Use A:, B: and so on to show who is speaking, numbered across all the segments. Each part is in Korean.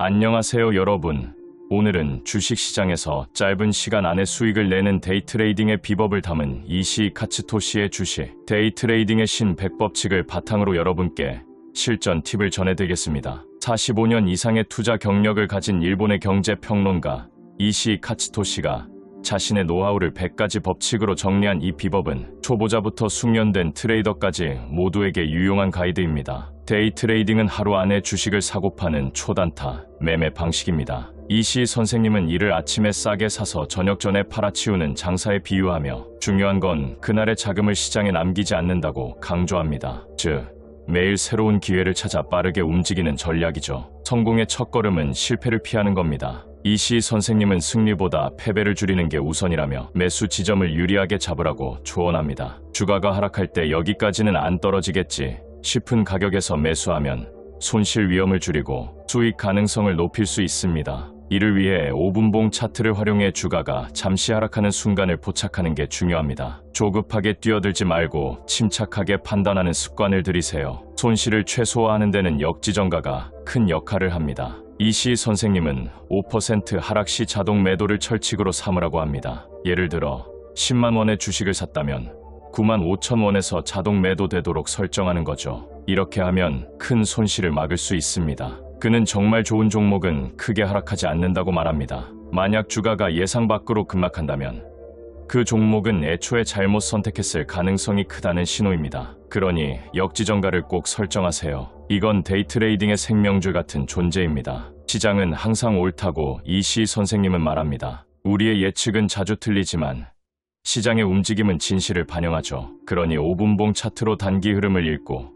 A: 안녕하세요 여러분. 오늘은 주식시장에서 짧은 시간 안에 수익을 내는 데이트레이딩의 비법을 담은 이시이 카츠토시의 주식 데이트레이딩의 신 100법칙을 바탕으로 여러분께 실전 팁을 전해드리겠습니다. 45년 이상의 투자 경력을 가진 일본의 경제평론가 이시이 카츠토시가 자신의 노하우를 100가지 법칙으로 정리한 이 비법은 초보자부터 숙련된 트레이더까지 모두에게 유용한 가이드입니다. 데이트레이딩은 하루 안에 주식을 사고 파는 초단타 매매 방식입니다. 이시이 선생님은 이를 아침에 싸게 사서 저녁 전에 팔아치우는 장사에 비유하며 중요한 건 그날의 자금을 시장에 남기지 않는다고 강조합니다. 즉, 매일 새로운 기회를 찾아 빠르게 움직이는 전략이죠. 성공의 첫걸음은 실패를 피하는 겁니다. 이시이 선생님은 승리보다 패배를 줄이는 게 우선이라며 매수 지점을 유리하게 잡으라고 조언합니다. 주가가 하락할 때 여기까지는 안 떨어지겠지 싶은 가격에서 매수하면 손실 위험을 줄이고 수익 가능성을 높일 수 있습니다. 이를 위해 5분봉 차트를 활용해 주가가 잠시 하락하는 순간을 포착하는 게 중요합니다. 조급하게 뛰어들지 말고 침착하게 판단하는 습관을 들이세요. 손실을 최소화하는 데는 역지정가가 큰 역할을 합니다. 이시이 선생님은 5% 하락 시 자동 매도를 철칙으로 삼으라고 합니다. 예를 들어 10만 원의 주식을 샀다면 9만 5천 원에서 자동 매도되도록 설정하는 거죠. 이렇게 하면 큰 손실을 막을 수 있습니다. 그는 정말 좋은 종목은 크게 하락하지 않는다고 말합니다. 만약 주가가 예상 밖으로 급락한다면 그 종목은 애초에 잘못 선택했을 가능성이 크다는 신호입니다. 그러니 역지정가를 꼭 설정하세요. 이건 데이트레이딩의 생명줄 같은 존재입니다. 시장은 항상 옳다고 이시이 선생님은 말합니다. 우리의 예측은 자주 틀리지만 시장의 움직임은 진실을 반영하죠. 그러니 5분봉 차트로 단기 흐름을 읽고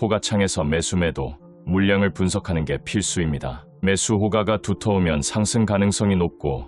A: 호가창에서 매수 매도, 물량을 분석하는 게 필수입니다. 매수 호가가 두터우면 상승 가능성이 높고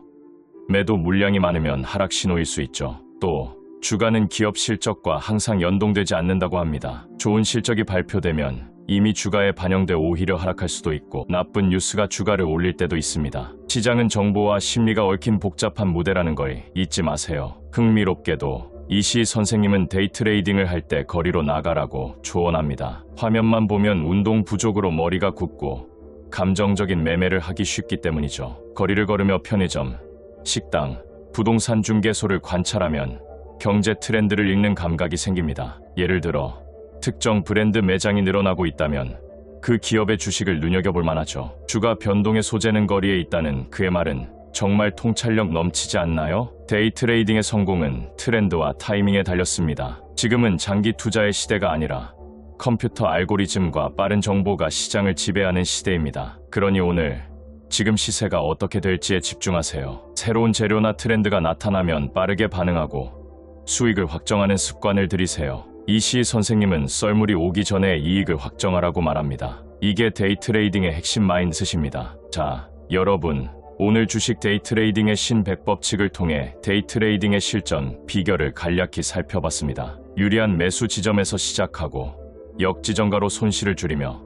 A: 매도 물량이 많으면 하락 신호일 수 있죠. 또 주가는 기업 실적과 항상 연동되지 않는다고 합니다. 좋은 실적이 발표되면 이미 주가에 반영돼 오히려 하락할 수도 있고 나쁜 뉴스가 주가를 올릴 때도 있습니다. 시장은 정보와 심리가 얽힌 복잡한 무대라는 걸 잊지 마세요. 흥미롭게도 이시이 선생님은 데이트레이딩을 할 때 거리로 나가라고 조언합니다. 화면만 보면 운동 부족으로 머리가 굳고 감정적인 매매를 하기 쉽기 때문이죠. 거리를 걸으며 편의점, 식당, 부동산 중개소를 관찰하면 경제 트렌드를 읽는 감각이 생깁니다. 예를 들어 특정 브랜드 매장이 늘어나고 있다면 그 기업의 주식을 눈여겨볼 만하죠. 주가 변동의 소재는 거리에 있다는 그의 말은 정말 통찰력 넘치지 않나요? 데이트레이딩의 성공은 트렌드와 타이밍에 달렸습니다. 지금은 장기 투자의 시대가 아니라 컴퓨터 알고리즘과 빠른 정보가 시장을 지배하는 시대입니다. 그러니 오늘 지금 시세가 어떻게 될지에 집중하세요. 새로운 재료나 트렌드가 나타나면 빠르게 반응하고 수익을 확정하는 습관을 들이세요. 이시이 선생님은 썰물이 오기 전에 이익을 확정하라고 말합니다. 이게 데이트레이딩의 핵심 마인드셋입니다. 자, 여러분, 오늘 주식 데이트레이딩의 신 100법칙을 통해 데이트레이딩의 실전, 비결을 간략히 살펴봤습니다. 유리한 매수 지점에서 시작하고 역지정가로 손실을 줄이며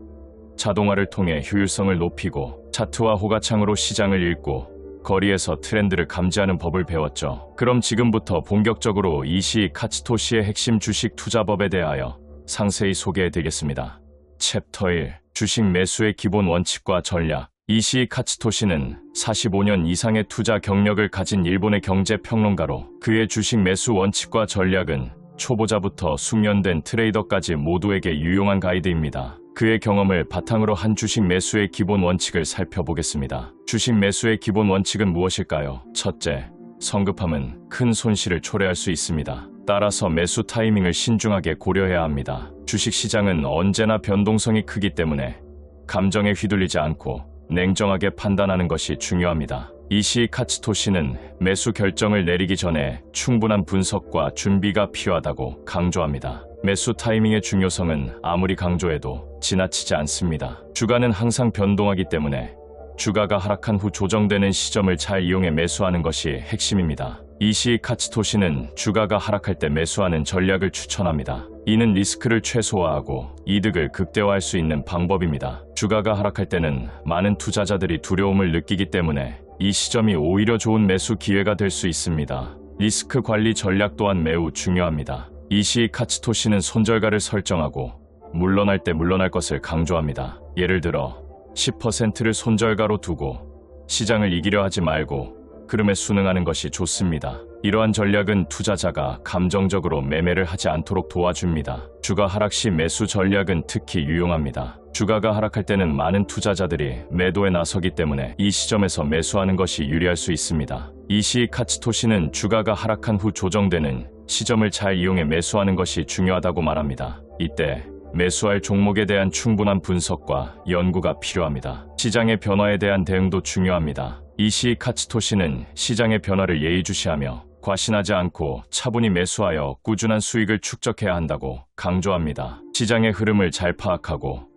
A: 자동화를 통해 효율성을 높이고 차트와 호가창으로 시장을 읽고 거리에서 트렌드를 감지하는 법을 배웠죠. 그럼 지금부터 본격적으로 이시이 카츠토시의 핵심 주식 투자법에 대하여 상세히 소개해드리겠습니다. 챕터 1. 주식 매수의 기본 원칙과 전략. 이시이 카츠토시는 45년 이상의 투자 경력을 가진 일본의 경제평론가로 그의 주식 매수 원칙과 전략은 초보자부터 숙련된 트레이더까지 모두에게 유용한 가이드입니다. 그의 경험을 바탕으로 한 주식 매수의 기본 원칙을 살펴보겠습니다. 주식 매수의 기본 원칙은 무엇일까요? 첫째, 성급함은 큰 손실을 초래할 수 있습니다. 따라서 매수 타이밍을 신중하게 고려해야 합니다. 주식 시장은 언제나 변동성이 크기 때문에 감정에 휘둘리지 않고 냉정하게 판단하는 것이 중요합니다. 이시이 카츠토시는 매수 결정을 내리기 전에 충분한 분석과 준비가 필요하다고 강조합니다. 매수 타이밍의 중요성은 아무리 강조해도 지나치지 않습니다. 주가는 항상 변동하기 때문에 주가가 하락한 후 조정되는 시점을 잘 이용해 매수하는 것이 핵심입니다. 이시이 카츠토시는 주가가 하락할 때 매수하는 전략을 추천합니다. 이는 리스크를 최소화하고 이득을 극대화할 수 있는 방법입니다. 주가가 하락할 때는 많은 투자자들이 두려움을 느끼기 때문에 이 시점이 오히려 좋은 매수 기회가 될 수 있습니다. 리스크 관리 전략 또한 매우 중요합니다. 이시이 카츠토시는 손절가를 설정하고 물러날 때 물러날 것을 강조합니다. 예를 들어 10%를 손절가로 두고 시장을 이기려 하지 말고 흐름에 순응하는 것이 좋습니다. 이러한 전략은 투자자가 감정적으로 매매를 하지 않도록 도와줍니다. 주가 하락 시 매수 전략은 특히 유용합니다. 주가가 하락할 때는 많은 투자자들이 매도에 나서기 때문에 이 시점에서 매수하는 것이 유리할 수 있습니다. 이시이 카츠토시는 주가가 하락한 후 조정되는 시점을 잘 이용해 매수하는 것이 중요하다고 말합니다. 이때 매수할 종목에 대한 충분한 분석과 연구가 필요합니다. 시장의 변화에 대한 대응도 중요합니다. 이시이 카츠토시는 시장의 변화를 예의주시하며 과신하지 않고 차분히 매수하여 꾸준한 수익을 축적해야 한다고 강조합니다. 시장의 흐름을 잘 파악하고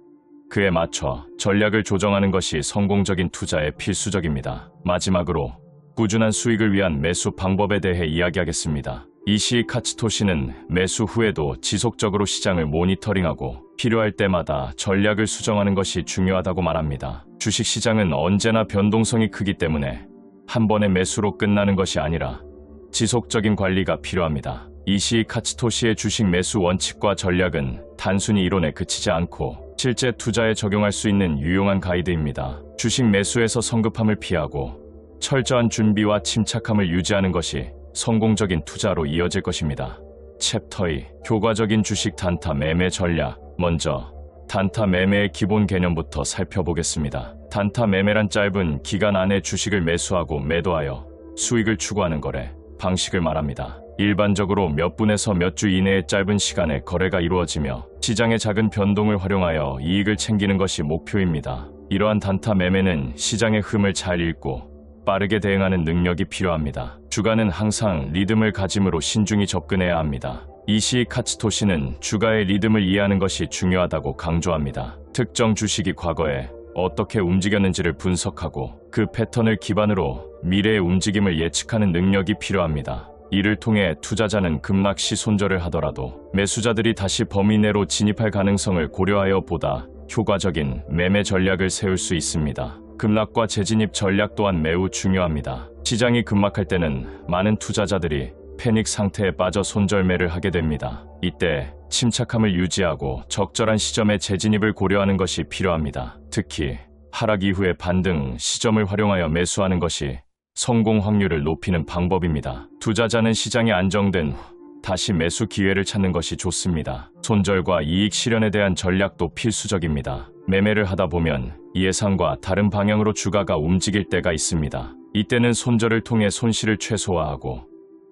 A: 그에 맞춰 전략을 조정하는 것이 성공적인 투자에 필수적입니다. 마지막으로 꾸준한 수익을 위한 매수 방법에 대해 이야기하겠습니다. 이시이 카츠토시는 매수 후에도 지속적으로 시장을 모니터링하고 필요할 때마다 전략을 수정하는 것이 중요하다고 말합니다. 주식시장은 언제나 변동성이 크기 때문에 한 번의 매수로 끝나는 것이 아니라 지속적인 관리가 필요합니다. 이시이 카츠토시의 주식 매수 원칙과 전략은 단순히 이론에 그치지 않고 실제 투자에 적용할 수 있는 유용한 가이드입니다. 주식 매수에서 성급함을 피하고 철저한 준비와 침착함을 유지하는 것이 성공적인 투자로 이어질 것입니다. 챕터 2. 효과적인 주식 단타 매매 전략. 먼저 단타 매매의 기본 개념부터 살펴보겠습니다. 단타 매매란 짧은 기간 안에 주식을 매수하고 매도하여 수익을 추구하는 거래 방식을 말합니다. 일반적으로 몇 분에서 몇 주 이내의 짧은 시간에 거래가 이루어지며 시장의 작은 변동을 활용하여 이익을 챙기는 것이 목표입니다. 이러한 단타 매매는 시장의 흐름을 잘 읽고 빠르게 대응하는 능력이 필요합니다. 주가는 항상 리듬을 가짐으로 신중히 접근해야 합니다. 이시이 카츠토시는 주가의 리듬을 이해하는 것이 중요하다고 강조합니다. 특정 주식이 과거에 어떻게 움직였는지를 분석하고 그 패턴을 기반으로 미래의 움직임을 예측하는 능력이 필요합니다. 이를 통해 투자자는 급락시 손절을 하더라도 매수자들이 다시 범위 내로 진입할 가능성을 고려하여 보다 효과적인 매매 전략을 세울 수 있습니다. 급락과 재진입 전략 또한 매우 중요합니다. 시장이 급락할 때는 많은 투자자들이 패닉 상태에 빠져 손절매를 하게 됩니다. 이때 침착함을 유지하고 적절한 시점에 재진입을 고려하는 것이 필요합니다. 특히 하락 이후의 반등 시점을 활용하여 매수하는 것이 성공 확률을 높이는 방법입니다. 투자자는 시장이 안정된 후 다시 매수 기회를 찾는 것이 좋습니다. 손절과 이익 실현에 대한 전략도 필수적입니다. 매매를 하다 보면 예상과 다른 방향으로 주가가 움직일 때가 있습니다. 이때는 손절을 통해 손실을 최소화하고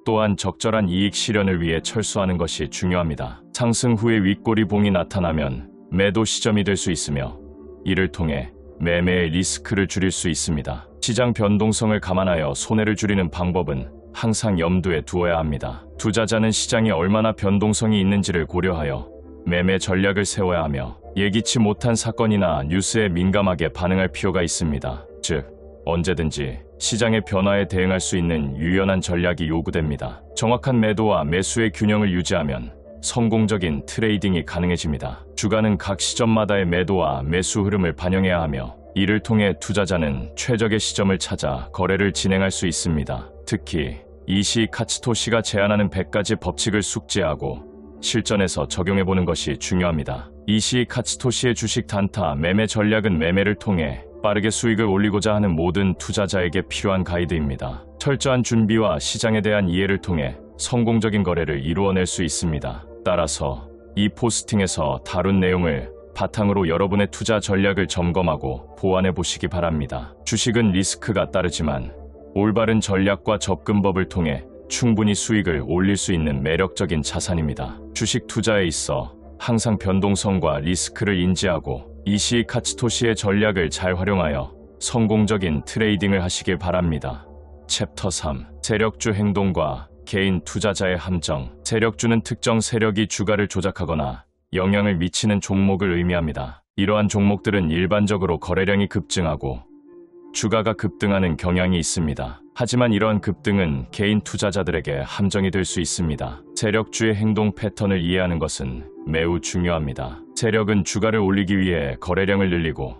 A: 또한 적절한 이익 실현을 위해 철수하는 것이 중요합니다. 상승 후에 윗꼬리 봉이 나타나면 매도 시점이 될 수 있으며 이를 통해 매매의 리스크를 줄일 수 있습니다. 시장 변동성을 감안하여 손해를 줄이는 방법은 항상 염두에 두어야 합니다. 투자자는 시장이 얼마나 변동성이 있는지를 고려하여 매매 전략을 세워야 하며 예기치 못한 사건이나 뉴스에 민감하게 반응할 필요가 있습니다. 즉, 언제든지 시장의 변화에 대응할 수 있는 유연한 전략이 요구됩니다. 정확한 매도와 매수의 균형을 유지하면 성공적인 트레이딩이 가능해집니다. 주가는 각 시점마다의 매도와 매수 흐름을 반영해야 하며 이를 통해 투자자는 최적의 시점을 찾아 거래를 진행할 수 있습니다. 특히 이시이 카츠토시가 제안하는 100가지 법칙을 숙지하고 실전에서 적용해보는 것이 중요합니다. 이시이 카츠토시의 주식 단타 매매 전략은 매매를 통해 빠르게 수익을 올리고자 하는 모든 투자자에게 필요한 가이드입니다. 철저한 준비와 시장에 대한 이해를 통해 성공적인 거래를 이루어낼 수 있습니다. 따라서 이 포스팅에서 다룬 내용을 바탕으로 여러분의 투자 전략을 점검하고 보완해 보시기 바랍니다. 주식은 리스크가 따르지만 올바른 전략과 접근법을 통해 충분히 수익을 올릴 수 있는 매력적인 자산입니다. 주식 투자에 있어 항상 변동성과 리스크를 인지하고 이시이 카츠토시의 전략을 잘 활용하여 성공적인 트레이딩을 하시길 바랍니다. 챕터 3. 세력주 행동과 개인 투자자의 함정. 세력주는 특정 세력이 주가를 조작하거나 영향을 미치는 종목을 의미합니다. 이러한 종목들은 일반적으로 거래량이 급증하고 주가가 급등하는 경향이 있습니다. 하지만 이러한 급등은 개인 투자자들에게 함정이 될 수 있습니다. 세력주의 행동 패턴을 이해하는 것은 매우 중요합니다. 세력은 주가를 올리기 위해 거래량을 늘리고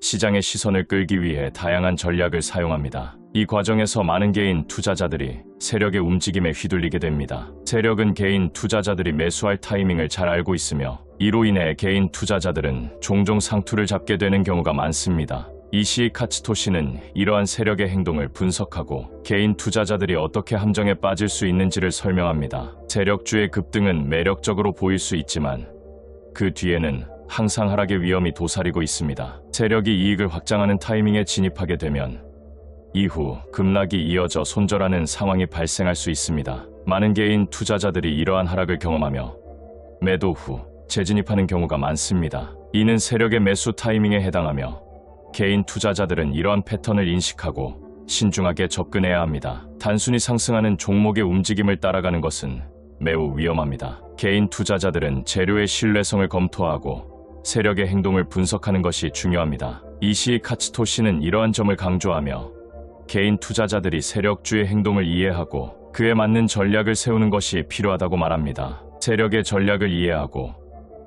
A: 시장의 시선을 끌기 위해 다양한 전략을 사용합니다. 이 과정에서 많은 개인 투자자들이 세력의 움직임에 휘둘리게 됩니다. 세력은 개인 투자자들이 매수할 타이밍을 잘 알고 있으며 이로 인해 개인 투자자들은 종종 상투를 잡게 되는 경우가 많습니다. 이시이 카츠토시는 이러한 세력의 행동을 분석하고 개인 투자자들이 어떻게 함정에 빠질 수 있는지를 설명합니다. 세력주의 급등은 매력적으로 보일 수 있지만 그 뒤에는 항상 하락의 위험이 도사리고 있습니다. 세력이 이익을 확장하는 타이밍에 진입하게 되면 이후 급락이 이어져 손절하는 상황이 발생할 수 있습니다. 많은 개인 투자자들이 이러한 하락을 경험하며 매도 후 재진입하는 경우가 많습니다. 이는 세력의 매수 타이밍에 해당하며 개인 투자자들은 이러한 패턴을 인식하고 신중하게 접근해야 합니다. 단순히 상승하는 종목의 움직임을 따라가는 것은 매우 위험합니다. 개인 투자자들은 재료의 신뢰성을 검토하고 세력의 행동을 분석하는 것이 중요합니다. 이시이 카츠토시는 이러한 점을 강조하며 개인 투자자들이 세력주의 행동을 이해하고 그에 맞는 전략을 세우는 것이 필요하다고 말합니다. 세력의 전략을 이해하고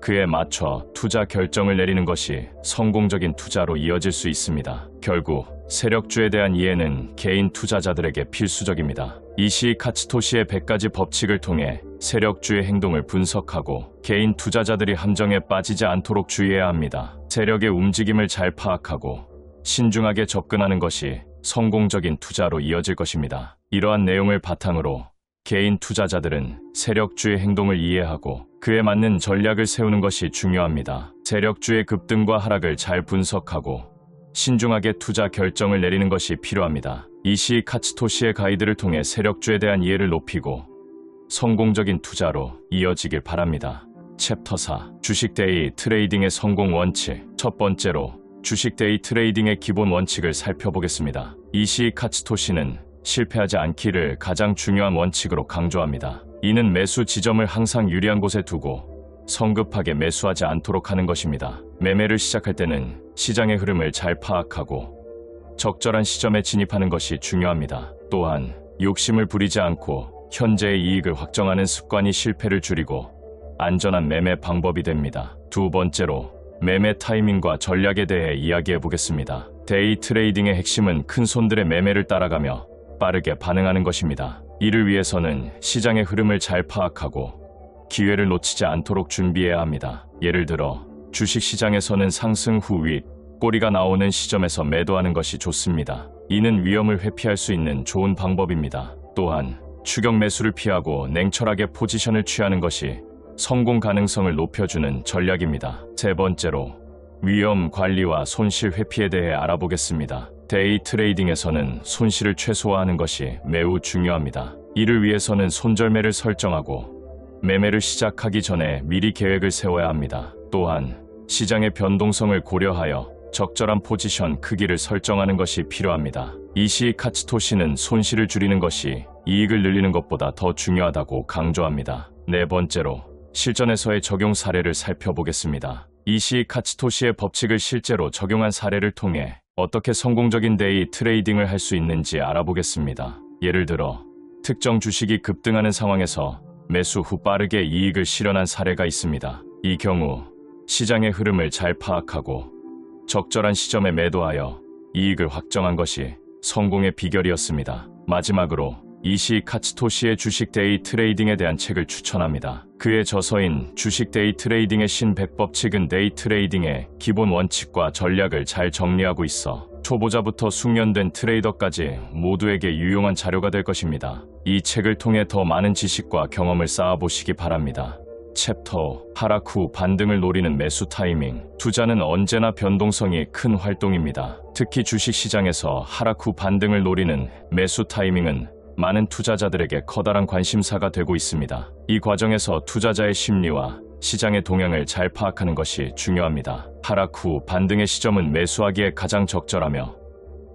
A: 그에 맞춰 투자 결정을 내리는 것이 성공적인 투자로 이어질 수 있습니다. 결국 세력주에 대한 이해는 개인 투자자들에게 필수적입니다. 이시이 카츠토시의 100가지 법칙을 통해 세력주의 행동을 분석하고 개인 투자자들이 함정에 빠지지 않도록 주의해야 합니다. 세력의 움직임을 잘 파악하고 신중하게 접근하는 것이 성공적인 투자로 이어질 것입니다. 이러한 내용을 바탕으로 개인 투자자들은 세력주의 행동을 이해하고 그에 맞는 전략을 세우는 것이 중요합니다. 세력주의 급등과 하락을 잘 분석하고 신중하게 투자 결정을 내리는 것이 필요합니다. 이시이 카츠토시의 가이드를 통해 세력주에 대한 이해를 높이고 성공적인 투자로 이어지길 바랍니다. 챕터 4. 주식 데이 트레이딩의 성공 원칙. 첫 번째로 주식 데이 트레이딩의 기본 원칙을 살펴보겠습니다. 이시이 카츠토시는 실패하지 않기를 가장 중요한 원칙으로 강조합니다. 이는 매수 지점을 항상 유리한 곳에 두고 성급하게 매수하지 않도록 하는 것입니다. 매매를 시작할 때는 시장의 흐름을 잘 파악하고 적절한 시점에 진입하는 것이 중요합니다. 또한 욕심을 부리지 않고 현재의 이익을 확정하는 습관이 실패를 줄이고 안전한 매매 방법이 됩니다. 두 번째로 매매 타이밍과 전략에 대해 이야기해 보겠습니다. 데이 트레이딩의 핵심은 큰 손들의 매매를 따라가며 빠르게 반응하는 것입니다. 이를 위해서는 시장의 흐름을 잘 파악하고 기회를 놓치지 않도록 준비해야 합니다. 예를 들어 주식시장에서는 상승 후 윗 꼬리가 나오는 시점에서 매도하는 것이 좋습니다. 이는 위험을 회피할 수 있는 좋은 방법입니다. 또한 추격 매수를 피하고 냉철하게 포지션을 취하는 것이 성공 가능성을 높여주는 전략입니다. 세 번째로 위험 관리와 손실 회피에 대해 알아보겠습니다. 데이 트레이딩에서는 손실을 최소화하는 것이 매우 중요합니다. 이를 위해서는 손절매를 설정하고 매매를 시작하기 전에 미리 계획을 세워야 합니다. 또한 시장의 변동성을 고려하여 적절한 포지션 크기를 설정하는 것이 필요합니다. 이시이 카츠토시는 손실을 줄이는 것이 이익을 늘리는 것보다 더 중요하다고 강조합니다. 네 번째로 실전에서의 적용 사례를 살펴보겠습니다. 이시이 카츠토시의 법칙을 실제로 적용한 사례를 통해 어떻게 성공적인 데이 트레이딩을 할 수 있는지 알아보겠습니다. 예를 들어 특정 주식이 급등하는 상황에서 매수 후 빠르게 이익을 실현한 사례가 있습니다. 이 경우 시장의 흐름을 잘 파악하고 적절한 시점에 매도하여 이익을 확정한 것이 성공의 비결이었습니다. 마지막으로 이시이 카츠토시의 주식 데이 트레이딩에 대한 책을 추천합니다. 그의 저서인 주식 데이 트레이딩의 신 100법칙은 데이 트레이딩의 기본 원칙과 전략을 잘 정리하고 있어 초보자부터 숙련된 트레이더까지 모두에게 유용한 자료가 될 것입니다. 이 책을 통해 더 많은 지식과 경험을 쌓아보시기 바랍니다. 챕터 5. 하락 후 반등을 노리는 매수 타이밍. 투자는 언제나 변동성이 큰 활동입니다. 특히 주식시장에서 하락 후 반등을 노리는 매수 타이밍은 많은 투자자들에게 커다란 관심사가 되고 있습니다. 이 과정에서 투자자의 심리와 시장의 동향을 잘 파악하는 것이 중요합니다. 하락 후 반등의 시점은 매수하기에 가장 적절하며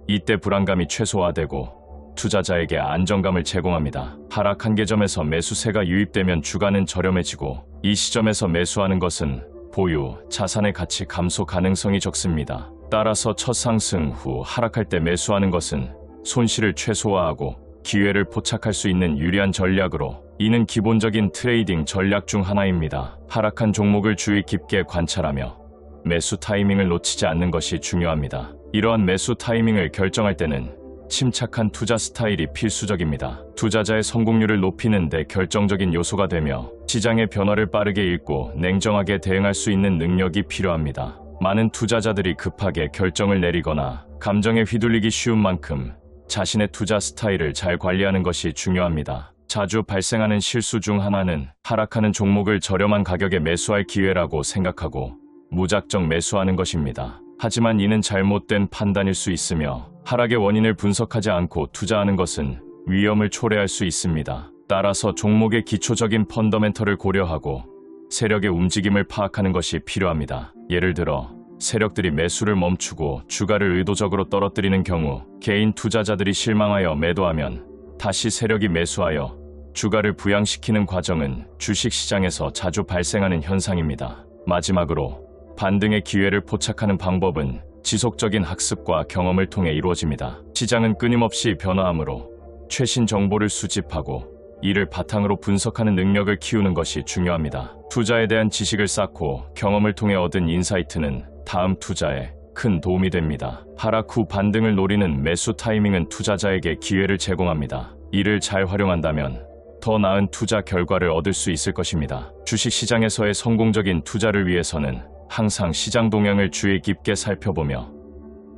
A: 이때 불안감이 최소화되고 투자자에게 안정감을 제공합니다. 하락 한계점에서 매수세가 유입되면 주가는 저렴해지고 이 시점에서 매수하는 것은 보유, 자산의 가치 감소 가능성이 적습니다. 따라서 첫 상승 후 하락할 때 매수하는 것은 손실을 최소화하고 기회를 포착할 수 있는 유리한 전략으로 이는 기본적인 트레이딩 전략 중 하나입니다. 하락한 종목을 주의 깊게 관찰하며 매수 타이밍을 놓치지 않는 것이 중요합니다. 이러한 매수 타이밍을 결정할 때는 침착한 투자 스타일이 필수적입니다. 투자자의 성공률을 높이는 데 결정적인 요소가 되며 시장의 변화를 빠르게 읽고 냉정하게 대응할 수 있는 능력이 필요합니다. 많은 투자자들이 급하게 결정을 내리거나 감정에 휘둘리기 쉬운 만큼 자신의 투자 스타일을 잘 관리하는 것이 중요합니다. 자주 발생하는 실수 중 하나는 하락하는 종목을 저렴한 가격에 매수할 기회라고 생각하고 무작정 매수하는 것입니다. 하지만 이는 잘못된 판단일 수 있으며 하락의 원인을 분석하지 않고 투자하는 것은 위험을 초래할 수 있습니다. 따라서 종목의 기초적인 펀더멘털을 고려하고 세력의 움직임을 파악하는 것이 필요합니다. 예를 들어 세력들이 매수를 멈추고 주가를 의도적으로 떨어뜨리는 경우 개인 투자자들이 실망하여 매도하면 다시 세력이 매수하여 주가를 부양시키는 과정은 주식시장에서 자주 발생하는 현상입니다. 마지막으로 반등의 기회를 포착하는 방법은 지속적인 학습과 경험을 통해 이루어집니다. 시장은 끊임없이 변화하므로 최신 정보를 수집하고 이를 바탕으로 분석하는 능력을 키우는 것이 중요합니다. 투자에 대한 지식을 쌓고 경험을 통해 얻은 인사이트는 다음 투자에 큰 도움이 됩니다. 하락 후 반등을 노리는 매수 타이밍은 투자자에게 기회를 제공합니다. 이를 잘 활용한다면 더 나은 투자 결과를 얻을 수 있을 것입니다. 주식시장에서의 성공적인 투자를 위해서는 항상 시장 동향을 주의 깊게 살펴보며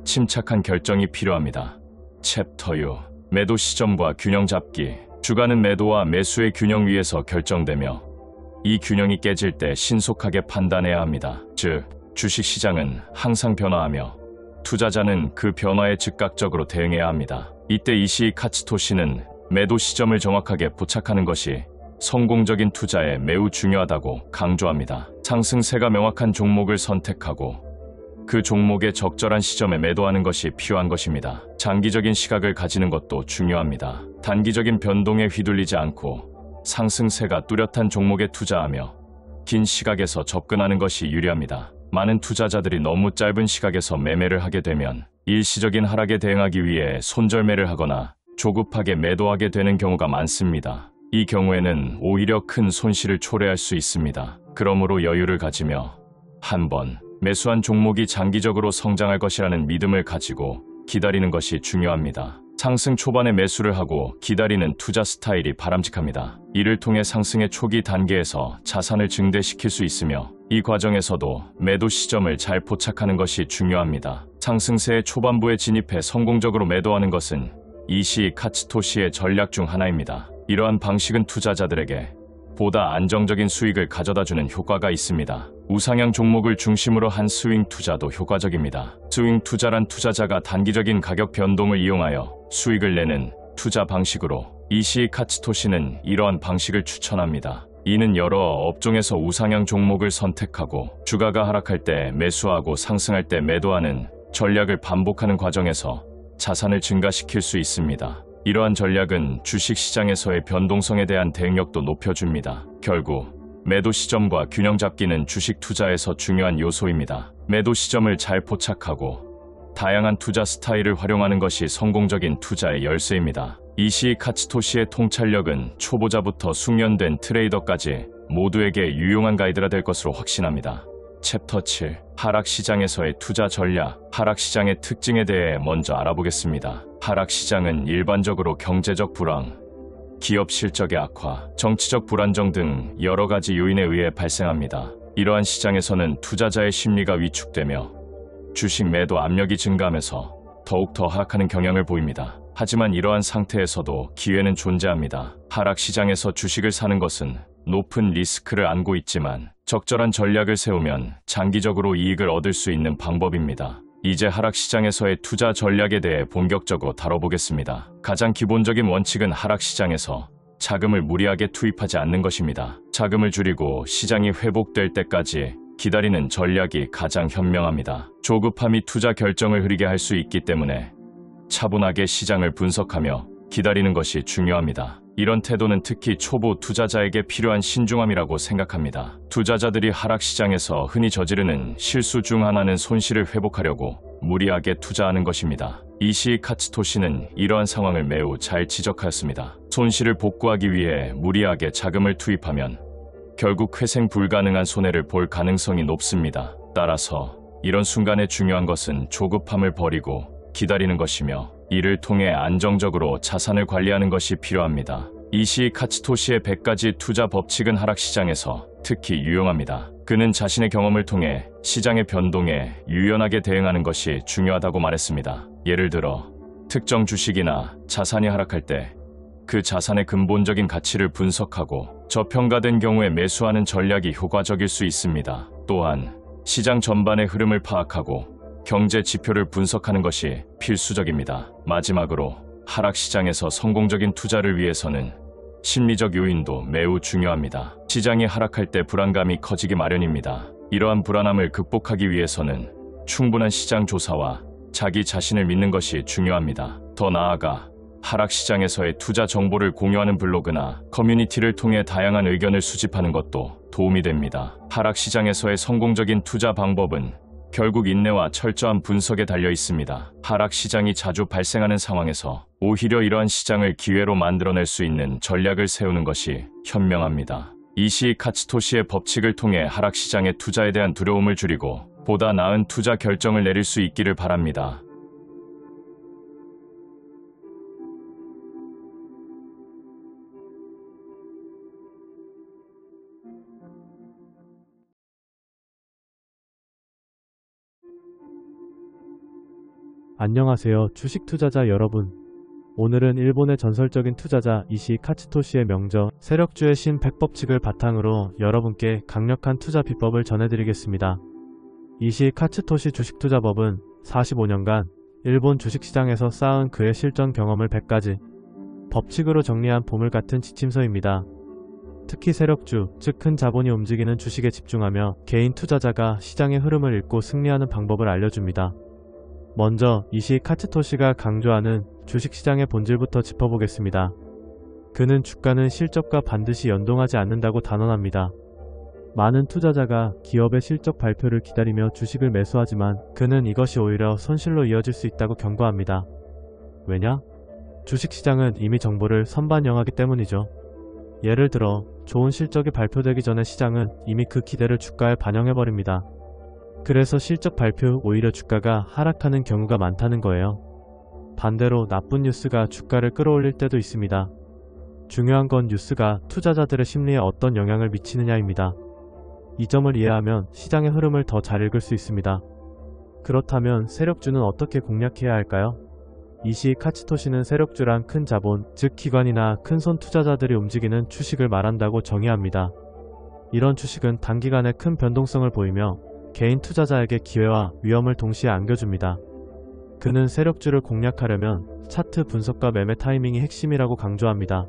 A: 침착한 결정이 필요합니다. 챕터 6. 매도 시점과 균형 잡기. 주가는 매도와 매수의 균형 위에서 결정되며 이 균형이 깨질 때 신속하게 판단해야 합니다. 즉, 주식시장은 항상 변화하며 투자자는 그 변화에 즉각적으로 대응해야 합니다. 이때 이시이 카츠토시는 매도 시점을 정확하게 포착하는 것이 성공적인 투자에 매우 중요하다고 강조합니다. 상승세가 명확한 종목을 선택하고 그 종목의 적절한 시점에 매도하는 것이 필요한 것입니다. 장기적인 시각을 가지는 것도 중요합니다. 단기적인 변동에 휘둘리지 않고 상승세가 뚜렷한 종목에 투자하며 긴 시각에서 접근하는 것이 유리합니다. 많은 투자자들이 너무 짧은 시각에서 매매를 하게 되면 일시적인 하락에 대응하기 위해 손절매를 하거나 조급하게 매도하게 되는 경우가 많습니다. 이 경우에는 오히려 큰 손실을 초래할 수 있습니다. 그러므로 여유를 가지며 한번 매수한 종목이 장기적으로 성장할 것이라는 믿음을 가지고 기다리는 것이 중요합니다. 상승 초반에 매수를 하고 기다리는 투자 스타일이 바람직합니다. 이를 통해 상승의 초기 단계에서 자산을 증대시킬 수 있으며 이 과정에서도 매도 시점을 잘 포착하는 것이 중요합니다. 상승세의 초반부에 진입해 성공적으로 매도하는 것은 이시이 카츠토시의 전략 중 하나입니다. 이러한 방식은 투자자들에게 보다 안정적인 수익을 가져다주는 효과가 있습니다. 우상향 종목을 중심으로 한 스윙 투자도 효과적입니다. 스윙 투자란 투자자가 단기적인 가격 변동을 이용하여 수익을 내는 투자 방식으로 이시이 카츠토시는 이러한 방식을 추천합니다. 이는 여러 업종에서 우상향 종목을 선택하고 주가가 하락할 때 매수하고 상승할 때 매도하는 전략을 반복하는 과정에서 자산을 증가시킬 수 있습니다. 이러한 전략은 주식시장에서의 변동성에 대한 대응력도 높여줍니다. 결국 매도 시점과 균형 잡기는 주식 투자에서 중요한 요소입니다. 매도 시점을 잘 포착하고 다양한 투자 스타일을 활용하는 것이 성공적인 투자의 열쇠입니다. 이시이 카츠토시의 통찰력은 초보자부터 숙련된 트레이더까지 모두에게 유용한 가이드가 될 것으로 확신합니다. 챕터 7. 하락시장에서의 투자 전략. 하락시장의 특징에 대해 먼저 알아보겠습니다. 하락시장은 일반적으로 경제적 불황, 기업 실적의 악화, 정치적 불안정 등 여러 가지 요인에 의해 발생합니다. 이러한 시장에서는 투자자의 심리가 위축되며 주식 매도 압력이 증가하면서 더욱 더 하락하는 경향을 보입니다. 하지만 이러한 상태에서도 기회는 존재합니다. 하락시장에서 주식을 사는 것은 높은 리스크를 안고 있지만 적절한 전략을 세우면 장기적으로 이익을 얻을 수 있는 방법입니다. 이제 하락시장에서의 투자 전략에 대해 본격적으로 다뤄보겠습니다. 가장 기본적인 원칙은 하락시장에서 자금을 무리하게 투입하지 않는 것입니다. 자금을 줄이고 시장이 회복될 때까지 기다리는 전략이 가장 현명합니다. 조급함이 투자 결정을 흐리게 할 수 있기 때문에 차분하게 시장을 분석하며 기다리는 것이 중요합니다. 이런 태도는 특히 초보 투자자에게 필요한 신중함이라고 생각합니다. 투자자들이 하락시장에서 흔히 저지르는 실수 중 하나는 손실을 회복하려고 무리하게 투자하는 것입니다. 이시이 카츠토시는 이러한 상황을 매우 잘 지적하였습니다. 손실을 복구하기 위해 무리하게 자금을 투입하면 결국 회생 불가능한 손해를 볼 가능성이 높습니다. 따라서 이런 순간에 중요한 것은 조급함을 버리고 기다리는 것이며 이를 통해 안정적으로 자산을 관리하는 것이 필요합니다. 이시 카츠토시의 100가지 투자 법칙은 하락시장에서 특히 유용합니다. 그는 자신의 경험을 통해 시장의 변동에 유연하게 대응하는 것이 중요하다고 말했습니다. 예를 들어 특정 주식이나 자산이 하락할 때 그 자산의 근본적인 가치를 분석하고 저평가된 경우에 매수하는 전략이 효과적일 수 있습니다. 또한 시장 전반의 흐름을 파악하고 경제 지표를 분석하는 것이 필수적입니다. 마지막으로 하락시장에서 성공적인 투자를 위해서는 심리적 요인도 매우 중요합니다. 시장이 하락할 때 불안감이 커지기 마련입니다. 이러한 불안함을 극복하기 위해서는 충분한 시장 조사와 자기 자신을 믿는 것이 중요합니다. 더 나아가 하락시장에서의 투자 정보를 공유하는 블로그나 커뮤니티를 통해 다양한 의견을 수집하는 것도 도움이 됩니다. 하락시장에서의 성공적인 투자 방법은 결국 인내와 철저한 분석에 달려 있습니다. 하락시장이 자주 발생하는 상황에서 오히려 이러한 시장을 기회로 만들어낼 수 있는 전략을 세우는 것이 현명합니다. 이시 카츠토시의 법칙을 통해 하락시장의 투자에 대한 두려움을 줄이고 보다 나은 투자 결정을 내릴 수 있기를 바랍니다.
B: 안녕하세요, 주식 투자자 여러분. 오늘은 일본의 전설적인 투자자 이시 카츠토시의 명저 세력주의 신 100법칙을 바탕으로 여러분께 강력한 투자 비법을 전해드리겠습니다. 이시 카츠토시 주식투자법은 45년간 일본 주식시장에서 쌓은 그의 실전 경험을 100가지 법칙으로 정리한 보물같은 지침서입니다. 특히 세력주, 즉 큰 자본이 움직이는 주식에 집중하며 개인 투자자가 시장의 흐름을 읽고 승리하는 방법을 알려줍니다. 먼저 이시 카츠토시가 강조하는 주식시장의 본질부터 짚어보겠습니다. 그는 주가는 실적과 반드시 연동하지 않는다고 단언합니다. 많은 투자자가 기업의 실적 발표를 기다리며 주식을 매수하지만 그는 이것이 오히려 손실로 이어질 수 있다고 경고합니다. 왜냐? 주식시장은 이미 정보를 선반영하기 때문이죠. 예를 들어 좋은 실적이 발표되기 전에 시장은 이미 그 기대를 주가에 반영해버립니다. 그래서 실적 발표 후 오히려 주가가 하락하는 경우가 많다는 거예요. 반대로 나쁜 뉴스가 주가를 끌어올릴 때도 있습니다. 중요한 건 뉴스가 투자자들의 심리에 어떤 영향을 미치느냐입니다. 이 점을 이해하면 시장의 흐름을 더 잘 읽을 수 있습니다. 그렇다면 세력주는 어떻게 공략해야 할까요? 이시 카츠토시는 세력주란 큰 자본, 즉 기관이나 큰손 투자자들이 움직이는 주식을 말한다고 정의합니다. 이런 주식은 단기간에 큰 변동성을 보이며 개인 투자자에게 기회와 위험을 동시에 안겨줍니다. 그는 세력주를 공략하려면 차트 분석과 매매 타이밍이 핵심이라고 강조합니다.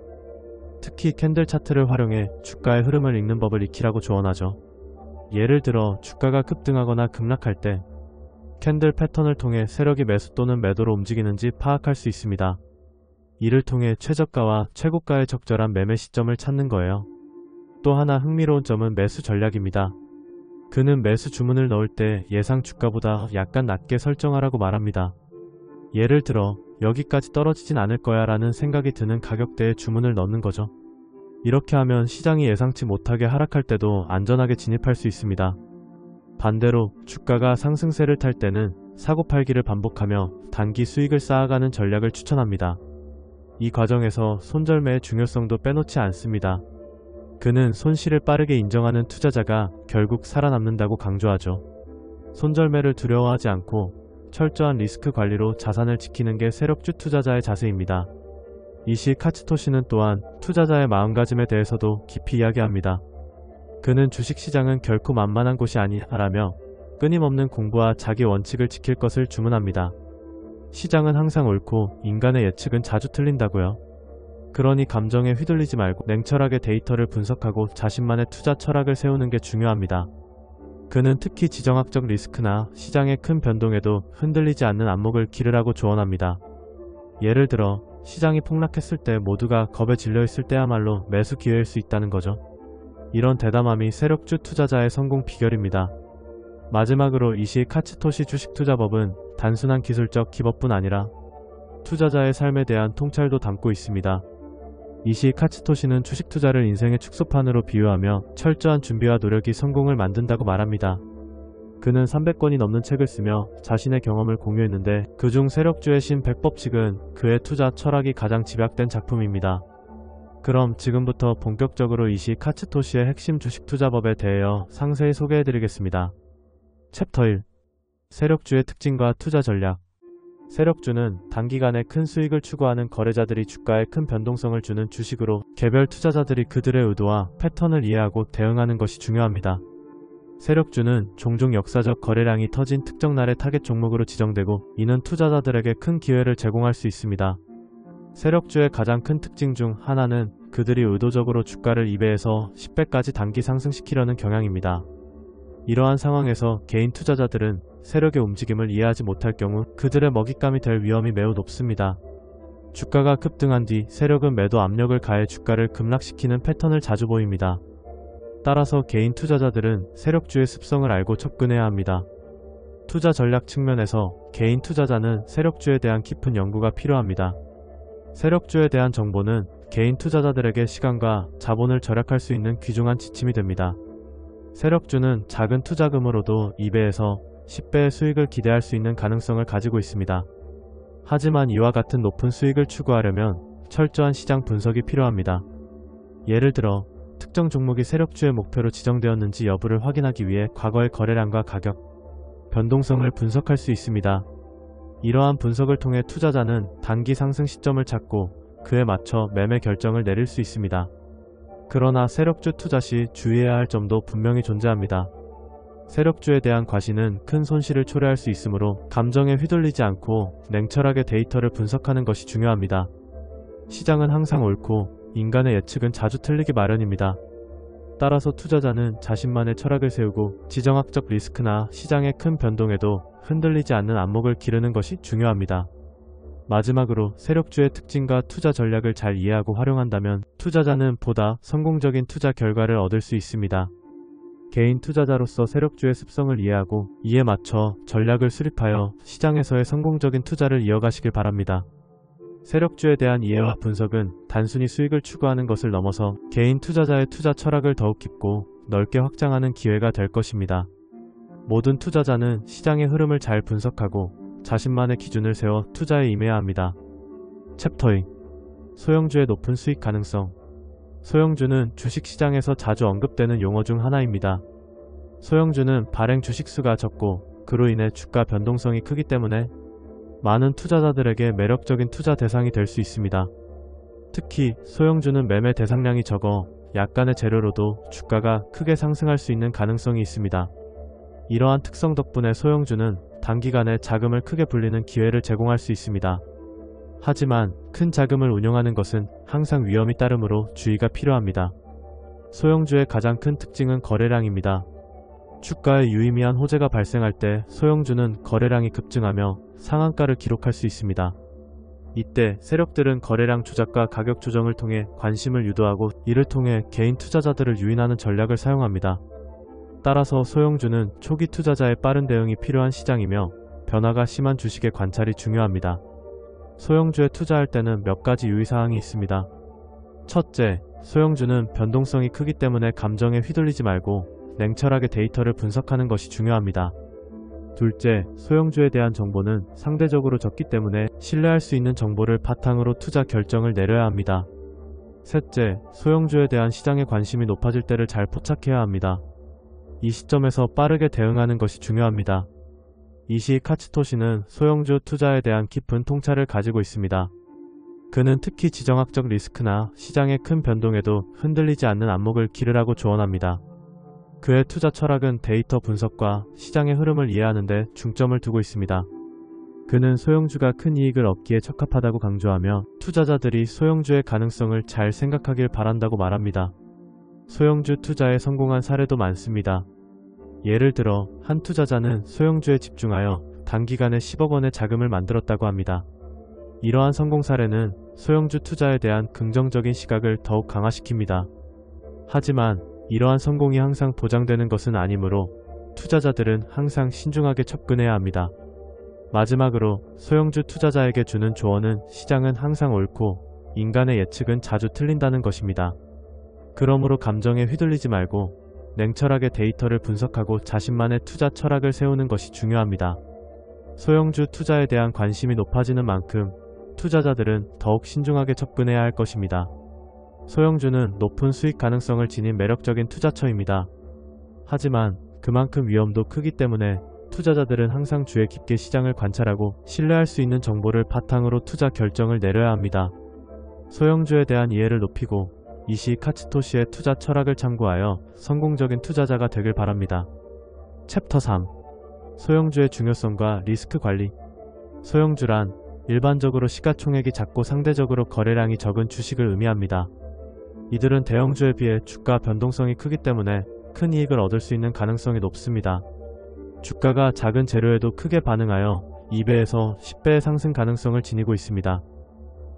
B: 특히 캔들 차트를 활용해 주가의 흐름을 읽는 법을 익히라고 조언하죠. 예를 들어 주가가 급등하거나 급락할 때 캔들 패턴을 통해 세력이 매수 또는 매도로 움직이는지 파악할 수 있습니다. 이를 통해 최저가와 최고가의 적절한 매매 시점을 찾는 거예요. 또 하나 흥미로운 점은 매수 전략입니다. 그는 매수 주문을 넣을 때 예상 주가보다 약간 낮게 설정하라고 말합니다. 예를 들어 여기까지 떨어지진 않을 거야 라는 생각이 드는 가격대에 주문을 넣는 거죠. 이렇게 하면 시장이 예상치 못하게 하락할 때도 안전하게 진입할 수 있습니다. 반대로 주가가 상승세를 탈 때는 사고팔기를 반복하며 단기 수익을 쌓아가는 전략을 추천합니다. 이 과정에서 손절매의 중요성도 빼놓지 않습니다. 그는 손실을 빠르게 인정하는 투자자가 결국 살아남는다고 강조하죠. 손절매를 두려워하지 않고 철저한 리스크 관리로 자산을 지키는 게 세력주 투자자의 자세입니다. 이시 카츠토시는 또한 투자자의 마음가짐에 대해서도 깊이 이야기합니다. 그는 주식시장은 결코 만만한 곳이 아니라며 끊임없는 공부와 자기 원칙을 지킬 것을 주문합니다. 시장은 항상 옳고 인간의 예측은 자주 틀린다고요. 그러니 감정에 휘둘리지 말고 냉철하게 데이터를 분석하고 자신만의 투자 철학을 세우는 게 중요합니다. 그는 특히 지정학적 리스크나 시장의 큰 변동에도 흔들리지 않는 안목을 기르라고 조언합니다. 예를 들어 시장이 폭락했을 때 모두가 겁에 질려있을 때야말로 매수 기회일 수 있다는 거죠. 이런 대담함이 세력주 투자자의 성공 비결입니다. 마지막으로 이시 카츠토시 주식투자법은 단순한 기술적 기법뿐 아니라 투자자의 삶에 대한 통찰도 담고 있습니다. 이시 카츠토시는 주식 투자를 인생의 축소판으로 비유하며 철저한 준비와 노력이 성공을 만든다고 말합니다. 그는 300권이 넘는 책을 쓰며 자신의 경험을 공유했는데 그중 세력주의 신 100법칙은 그의 투자 철학이 가장 집약된 작품입니다. 그럼 지금부터 본격적으로 이시 카츠토시의 핵심 주식 투자법에 대하여 상세히 소개해드리겠습니다. 챕터 1. 세력주의 특징과 투자 전략. 세력주는 단기간에 큰 수익을 추구하는 거래자들이 주가에 큰 변동성을 주는 주식으로 개별 투자자들이 그들의 의도와 패턴을 이해하고 대응하는 것이 중요합니다. 세력주는 종종 역사적 거래량이 터진 특정 날의 타겟 종목으로 지정되고 이는 투자자들에게 큰 기회를 제공할 수 있습니다. 세력주의 가장 큰 특징 중 하나는 그들이 의도적으로 주가를 2배에서 10배까지 단기 상승시키려는 경향입니다. 이러한 상황에서 개인 투자자들은 세력의 움직임을 이해하지 못할 경우 그들의 먹잇감이 될 위험이 매우 높습니다. 주가가 급등한 뒤 세력은 매도 압력을 가해 주가를 급락시키는 패턴을 자주 보입니다. 따라서 개인 투자자들은 세력주의 습성을 알고 접근해야 합니다. 투자 전략 측면에서 개인 투자자는 세력주에 대한 깊은 연구가 필요합니다. 세력주에 대한 정보는 개인 투자자들에게 시간과 자본을 절약할 수 있는 귀중한 지침이 됩니다. 세력주는 작은 투자금으로도 2배에서 10배의 수익을 기대할 수 있는 가능성을 가지고 있습니다. 하지만 이와 같은 높은 수익을 추구하려면 철저한 시장 분석이 필요합니다. 예를 들어 특정 종목이 세력주의 목표로 지정되었는지 여부를 확인하기 위해 과거의 거래량과 가격, 변동성을 분석할 수 있습니다. 이러한 분석을 통해 투자자는 단기 상승 시점을 찾고 그에 맞춰 매매 결정을 내릴 수 있습니다. 그러나 세력주 투자 시 주의해야 할 점도 분명히 존재합니다. 세력주에 대한 과시는 큰 손실을 초래할 수 있으므로 감정에 휘둘리지 않고 냉철하게 데이터를 분석하는 것이 중요합니다. 시장은 항상 옳고 인간의 예측은 자주 틀리기 마련입니다. 따라서 투자자는 자신만의 철학을 세우고 지정학적 리스크나 시장의 큰 변동에도 흔들리지 않는 안목을 기르는 것이 중요합니다. 마지막으로 세력주의 특징과 투자 전략을 잘 이해하고 활용한다면 투자자는 보다 성공적인 투자 결과를 얻을 수 있습니다. 개인 투자자로서 세력주의 습성을 이해하고 이에 맞춰 전략을 수립하여 시장에서의 성공적인 투자를 이어가시길 바랍니다. 세력주에 대한 이해와 분석은 단순히 수익을 추구하는 것을 넘어서 개인 투자자의 투자 철학을 더욱 깊고 넓게 확장하는 기회가 될 것입니다. 모든 투자자는 시장의 흐름을 잘 분석하고 자신만의 기준을 세워 투자에 임해야 합니다. 챕터 2. 소형주의 높은 수익 가능성. 소형주는 주식시장에서 자주 언급되는 용어 중 하나입니다. 소형주는 발행 주식수가 적고 그로 인해 주가 변동성이 크기 때문에 많은 투자자들에게 매력적인 투자 대상이 될 수 있습니다. 특히 소형주는 매매 대상량이 적어 약간의 재료로도 주가가 크게 상승할 수 있는 가능성이 있습니다. 이러한 특성 덕분에 소형주는 단기간에 자금을 크게 불리는 기회를 제공할 수 있습니다. 하지만 큰 자금을 운용하는 것은 항상 위험이 따르므로 주의가 필요합니다. 소형주의 가장 큰 특징은 거래량입니다. 주가에 유의미한 호재가 발생할 때 소형주는 거래량이 급증하며 상한가를 기록할 수 있습니다. 이때 세력들은 거래량 조작과 가격 조정을 통해 관심을 유도하고 이를 통해 개인 투자자들을 유인하는 전략을 사용합니다. 따라서 소형주는 초기 투자자의 빠른 대응이 필요한 시장이며 변화가 심한 주식의 관찰이 중요합니다. 소형주에 투자할 때는 몇 가지 유의사항이 있습니다. 첫째, 소형주는 변동성이 크기 때문에 감정에 휘둘리지 말고 냉철하게 데이터를 분석하는 것이 중요합니다. 둘째, 소형주에 대한 정보는 상대적으로 적기 때문에 신뢰할 수 있는 정보를 바탕으로 투자 결정을 내려야 합니다. 셋째, 소형주에 대한 시장의 관심이 높아질 때를 잘 포착해야 합니다. 이 시점에서 빠르게 대응하는 것이 중요합니다. 이시 카츠토시는 소형주 투자에 대한 깊은 통찰을 가지고 있습니다. 그는 특히 지정학적 리스크나 시장의 큰 변동에도 흔들리지 않는 안목을 기르라고 조언합니다. 그의 투자 철학은 데이터 분석과 시장의 흐름을 이해하는 데 중점을 두고 있습니다. 그는 소형주가 큰 이익을 얻기에 적합하다고 강조하며 투자자들이 소형주의 가능성을 잘 생각하길 바란다고 말합니다. 소형주 투자에 성공한 사례도 많습니다. 예를 들어 한 투자자는 소형주에 집중하여 단기간에 10억 원의 자금을 만들었다고 합니다. 이러한 성공 사례는 소형주 투자에 대한 긍정적인 시각을 더욱 강화시킵니다. 하지만 이러한 성공이 항상 보장되는 것은 아니므로 투자자들은 항상 신중하게 접근해야 합니다. 마지막으로 소형주 투자자에게 주는 조언은 시장은 항상 옳고 인간의 예측은 자주 틀린다는 것입니다. 그러므로 감정에 휘둘리지 말고 냉철하게 데이터를 분석하고 자신만의 투자 철학을 세우는 것이 중요합니다. 소형주 투자에 대한 관심이 높아지는 만큼 투자자들은 더욱 신중하게 접근해야 할 것입니다. 소형주는 높은 수익 가능성을 지닌 매력적인 투자처입니다. 하지만 그만큼 위험도 크기 때문에 투자자들은 항상 주의 깊게 시장을 관찰하고 신뢰할 수 있는 정보를 바탕으로 투자 결정을 내려야 합니다. 소형주에 대한 이해를 높이고 이시 카츠토시의 투자 철학을 참고하여 성공적인 투자자가 되길 바랍니다. 챕터 3. 소형주의 중요성과 리스크 관리. 소형주란 일반적으로 시가총액이 작고 상대적으로 거래량이 적은 주식을 의미합니다. 이들은 대형주에 비해 주가 변동성이 크기 때문에 큰 이익을 얻을 수 있는 가능성이 높습니다. 주가가 작은 재료에도 크게 반응하여 2배에서 10배의 상승 가능성을 지니고 있습니다.